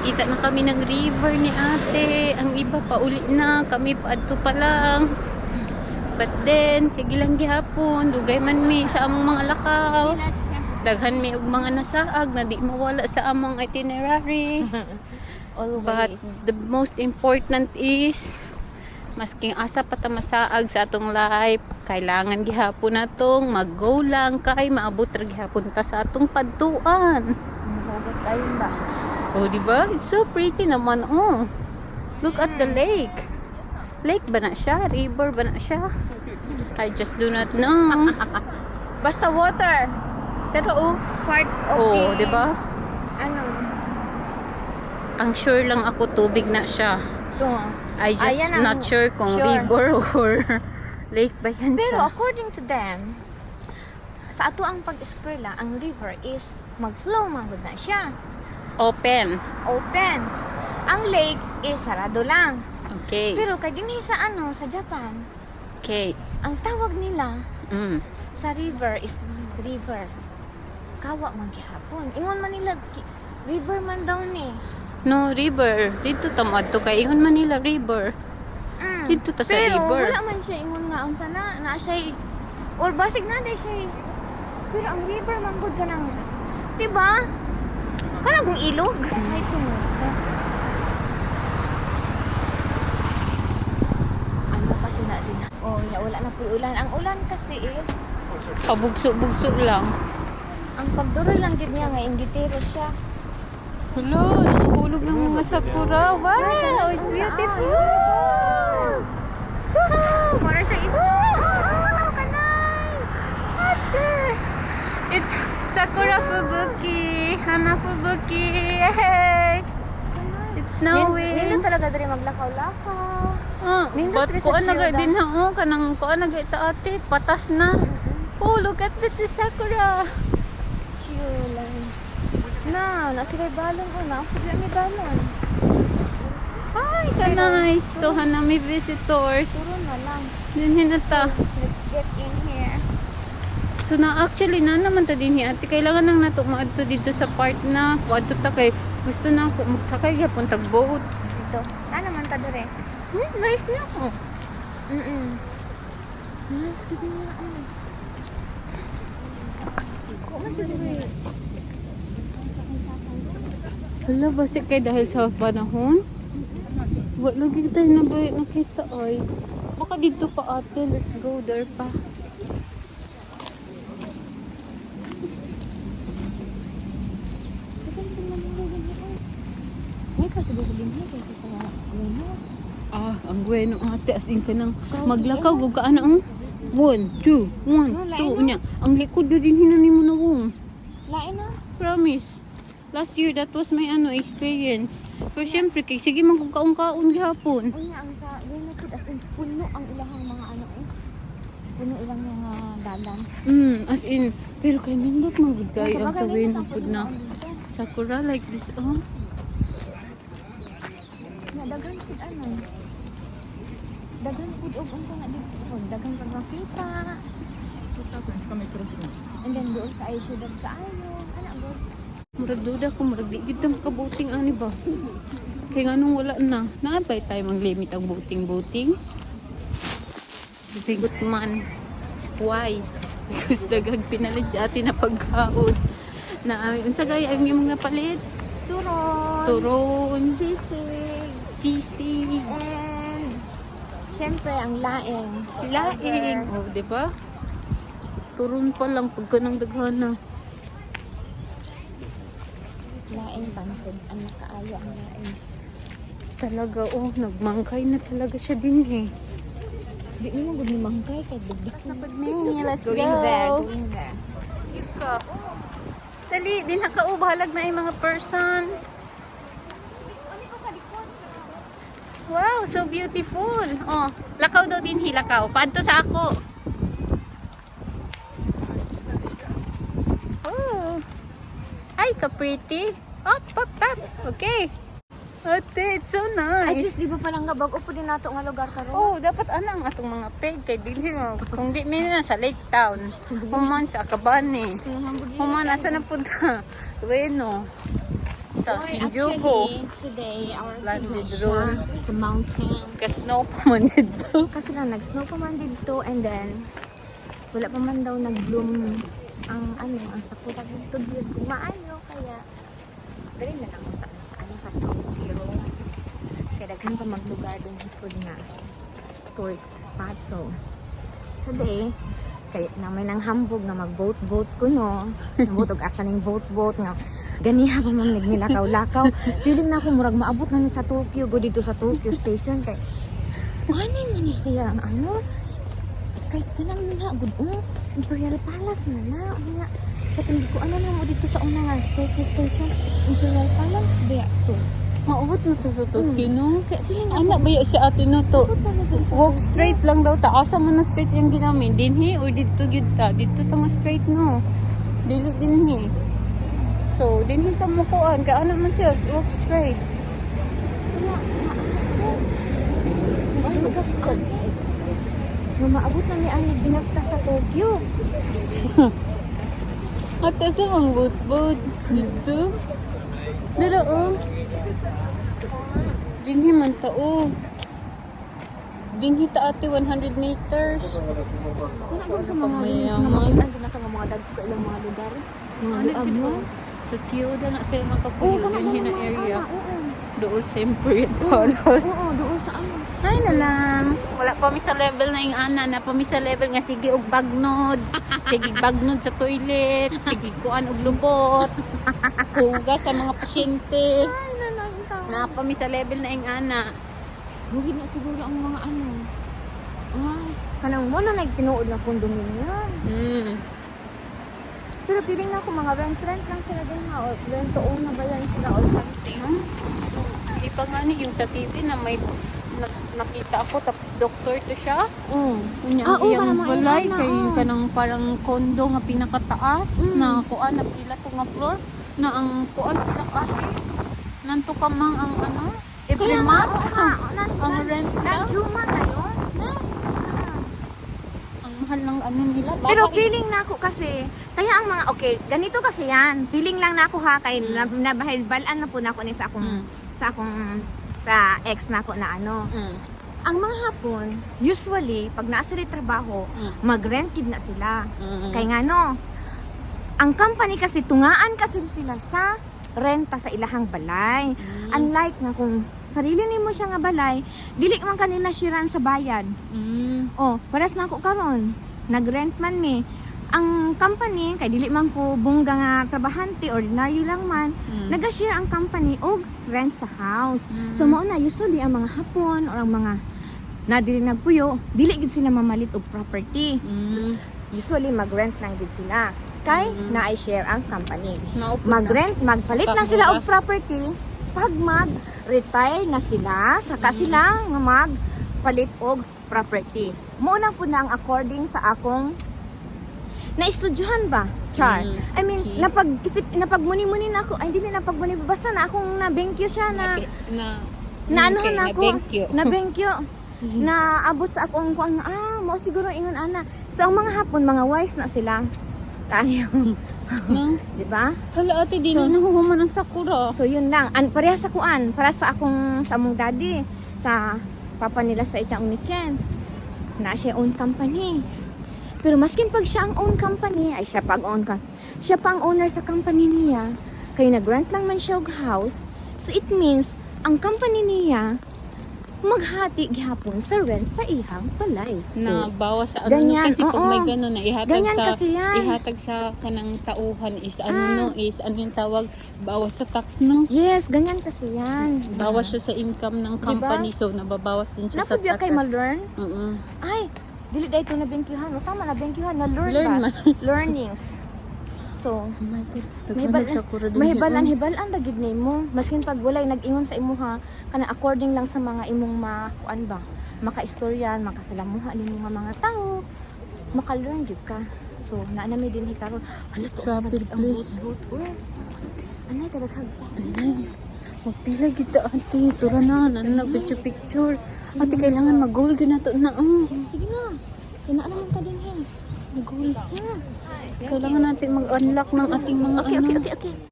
Nakakita na kami ng river ni ate. Ang iba pa uli na. Kami pa adto pa lang. But then, sige lang gihapon. Dugay man mi sa among mga lakaw. Daghan mi og mga nasaag na di mawala sa among itinerary. But the most important is masking asa pa ta masaag sa atong life, kailangan gihapon natong mag-go lang kay maabot ra gihapon ta sa atong padtuan. Mahugot tayo ba? Oh, di ba? It's so pretty naman. Oh. Look at the lake. Lake ba na siya? River ba na siya? I just do not know. Basta water. Pero oh, Part of oh, the... di ba? Ano? Ang sure lang ako tubig na siya. Ito. I just Ayan ang not sure kung sure. river or lake ba yan Pero siya. according to them, sa ato ang pag-eskwela, ang river is mag-flow magod na siya. Open. Open. Ang lake is sarado lang. Okay. Pero kay dinhi sa ano, sa Japan, Okay. ang tawag nila Mm. sa river is river. Kawa man gihapon. Ingon man nila river man daw ni. No, river. Dito tamad to kay Ingon Manila River. Dito ta sa Pero river. wala man siya ingon nga unsa na siya or basig na day siya. Pero ang river man gud kanang, diba? Kanang kung ilog. Kahit tungo. Ano pa sina din? Oh, ya wala na po ulan. Ang ulan kasi is Pabugso-bugso lang. ang pagduroy lang gid niya nga inditero siya. Hello, nakahulog ng mga sakura. Wow, it's beautiful. Woohoo! Mara siya is ka-nice! It's Sakura Fubuki. Hana Fubuki. Hey. It's snowing. Nindot talaga diri maglakaw-lakaw. Ah, Nindot but rin sa kuan naga Chiyoda. din ha, oh, kanang kuan naga ita ate, patas na. Oh, look at this Sakura. Chiyolan. Nasa kay balon ko na. Sila may balon. Hi, ka-nice. So, hanami visitors. Puro na lang. Dinhin na ta. Let's get in here. So, actually, na naman ta din ate. Kailangan nang nato maadto dito sa part na kuadto ta kay gusto na ako magsakay gyapon tag boat. Dito. Naman ta dire. Nice na. Oh. Nice. Gid niya. Ko man sa dire. Hala, basik kay dahil sa panahon. Wala lagi tayo na ba nakita ay. Baka dito pa ate, let's go there pa. May possible din niya kasi sa ano. Ah, ang bueno ate, as in ka nang maglakaw, gug ka ana ang 1, 2, 1, 2 nya. Ang likod do din hinani mo na room. Lain na. Promise. Last year, that was my experience. Pero syempre, kay sige man kung kaon-kaon gihapon. Unya ang sa limited as in puno ang ilahang mga ano eh. Puno ilang mga dalan. As in, pero kay nindot man gud kayo ang sa Sabagay, bueno nindot ang pud na. puno ang dito. Sakura like this, oh. Daghan pud ano. Daghan pud og unsa na dito. Daghan pag makita. And then doon tayo syudad kaayo. Ana gud. Murag duda ko, murag di gid tam kabuting ani ba? Kay nganong wala na. Naabay tayo mang limit ang buting-buting. Bigot man. Why? Because dagag pinalit sa atin na pagkaon. Na unsa gaya ang imong napalit? Turon. Turon, Sisig. sisig, And syempre ang laing. laing. Oh, di ba? Turon pa lang pagka nang daghana. Laing pansin. Ano kaayo ang laing. Talaga, oh, nagmangkay na talaga siya din eh. Di mo gud ni mangkay kay dugdag. Let's Going there. Going there. Ika. Dali, din nakaubahalag na yung mga person. Ano ko sa likod? Wow, so beautiful. Oh, lakaw daw din hilakaw. Padto sa ako. Oh. Ay, ka-pretty. Up, up, up. Okay. Ate, it's so At nice. least di ba palang gabag upo din nato nga lugar karon. Oh, dapat anang atong mga peg kay dili mo. Kung di mi na sa Lake Town, human sa Kabani. Human asa na pud. Bueno. sa Shinjuku. Today, our Landed activity room. sa mountain. Ka-snow pa man dito. Kasi lang, nag-snow pa man dito and then wala pa man daw nag-bloom ang sakura dito dito. Maayo kaya dali na lang sa Tokyo. Kaya daghan pa maglugar din dito nga tourist spot. So, today, kaya namin ng hambog na mag-boat ko no. Nabutog asa ning boat nga ganiha pa man nagnilakaw-lakaw. Feeling na ako murag maabot namin sa Tokyo, go dito sa Tokyo station kay ani man siya ang kay kanang na good Imperial Palace na unya katong di ko alam mo dito sa una nga Tokyo station Imperial Palace ba to Maubot na to sa Tokyo, no? kaya feeling na Anak ba yan siya ate no to? abot na lagi sa Walk Tokyo. straight lang daw ta. Asa man na straight yung ginamin? Dinhi or dito gyud ta? Dito ta nga straight no. Dili dinhi. So, dinhi ta mo kuan. Kaya anak man siya. Walk straight. Nga maabot na may anig dinagta sa Tokyo. Ate sa mga boat-boat. Dito. Dito oh. Dinhi man ta oh. Dinhi ta ate 100 meters. Kung sa mga Pag reels na mayaman. makita din ka mga dagko ka ilang mga lugar. Mga luag mo. Sa Chiyoda na sila mga Oo, kapuyo. kana Dinhi na mga area. oo. Doon sa Imperial Palace. Oo, doon sa ano. Ay na lang. Wala pa mi sa level na yung ana. Na pa mi sa level nga sige og bagnod. Sige bagnod sa toilet. Sige kuan og lubot. Hugas sa mga pasyente. Ay, nanahin ka. Na pa mi sa level na yung ana. Bugid na siguro ang mga ano. Ay, kanang mo na nagpinuod na condominium. Pero piling na ako mga rent lang sila din ha. Or rent to own na ba yan sila or something. Ipa nga ni yung sa TV na may nakita ako tapos doctor to siya. Unya Ah, oo, iyang kanang mga balay ina na, kay oo. kanang parang kondo nga pinakataas na kuan na pila to nga floor na ang kuan pila ka ate. Nanto ka mang ang ano every month ang rent lang. Nag-Juma na yun. Ang mahal ng ano nila. Pero Baka feeling na ako kasi, kaya ang mga, okay, ganito kasi yan. Feeling lang na ako ha, kay nabahibalan na po na ako ni sa akong, sa ex na ako na ano. Ang mga hapon, usually, pag naa sila trabaho, mag-rented na sila. Kaya nga no, ang company kasi, tungaan kasi sila sa renta sa ilahang balay. Unlike nga kung sarili nimo siya nga balay, dili man kanila shiran sa bayad. Oh, paras na ako karon. Nag-rent man mi. Ang company kay dili man ko bungga nga trabahante, ordinaryo lang man. Nag-share ang company og rent sa house. So mao na usually ang mga hapon or ang mga na dili nagpuyo, dili gid sila mamalit og property. Usually mag-rent lang gid sila. Kay naay share ang company. Mag-rent, magpalit lang sila og property pag mag-retire na sila, saka sila nga magpalit og property. Mo lang po na ang according sa akong na-estudyohan ba? Char. I mean, napagmuni-muni na ako. Ay, hindi na napagmuni. Basta na akong na-benkyo siya na anuhan na ako. Na-benkyo. Na abot sa akong kuang mo siguro ingon ana. So, ang mga hapon, mga wise na sila. Tayo. No? Di ba? Hala ate, di na nahuhuman ang sakura. So, yun lang. Pareha sa kuan. Para sa akong, sa among daddy. Sa papa nila sa Ichang Uniken. Na siya own company. Pero maskin pag siya ang own company, ay siya pa ang owner sa company niya, kaya nag-rent lang man siya og house, so it means, ang company niya, maghati gihapon sa rent sa ihang balay. Na bawas sa ano Ganyan, kasi pag oo. may gano'n na Ganyan kasi yan. ihatag sa kanang tauhan is ano yung tawag bawas sa tax no. Yes, ganyan kasi yan. Bawas siya sa income ng company so nababawas din siya sa Napabya tax. kay ma-learn? Mm-mm. Ay, dili dahil ito na-benkyohan. O, tama na-benkyohan. Na-learn Learn ba? man. Learnings. So, Oh my god. Mahibalan na gid nimo. Maskin pag walay nag-ingon sa imuha, kana according lang sa mga imong kuan ba, maka-istoryan, makasalamuha nimo nga mga tao, maka-learn gyud ka. So, naanami din hikaron. Hala, Traffic, please. Anay kadaghag ta. Magpila kita ate. Tura na. Nag-picture. Ate kailangan mag-goal na to na. Sige na. Kina naman ka din he. Mag-goal. Kailangan natin mag-unlock ng ating mga Okay.